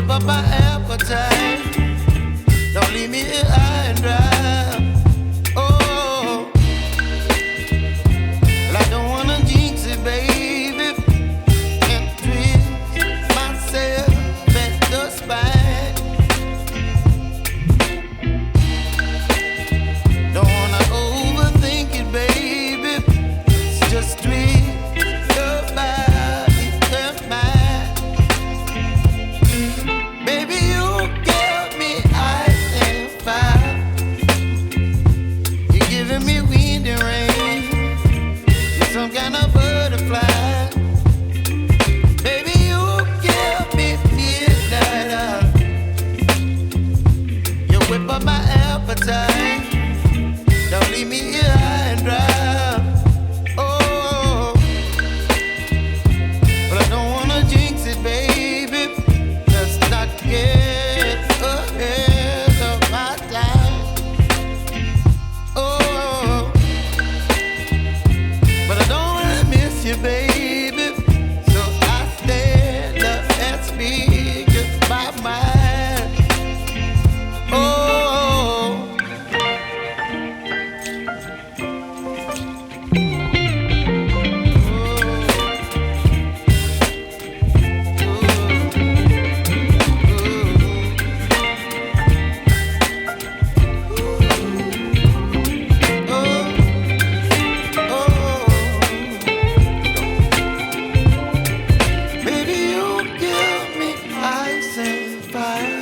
whip up my appetite. Don't leave me here high and dry. Oh, well, I don't wanna jinx it, baby, and twist myself at the spine. Don't wanna overthink it, baby. It's just twist your body and mine. Baby, you give me ice and fire. You're giving me wind and rain. You're some kind of butterfly. Baby, you give me midnight oil. You whip up my appetite. Don't leave me here high and dry. Oh, but I don't wanna jinx it, baby. Let's not get ahead of my time. Oh, but I don't wanna miss you, baby. So I stand up and speak my mind. Oh. Baby, you give me ice and fire.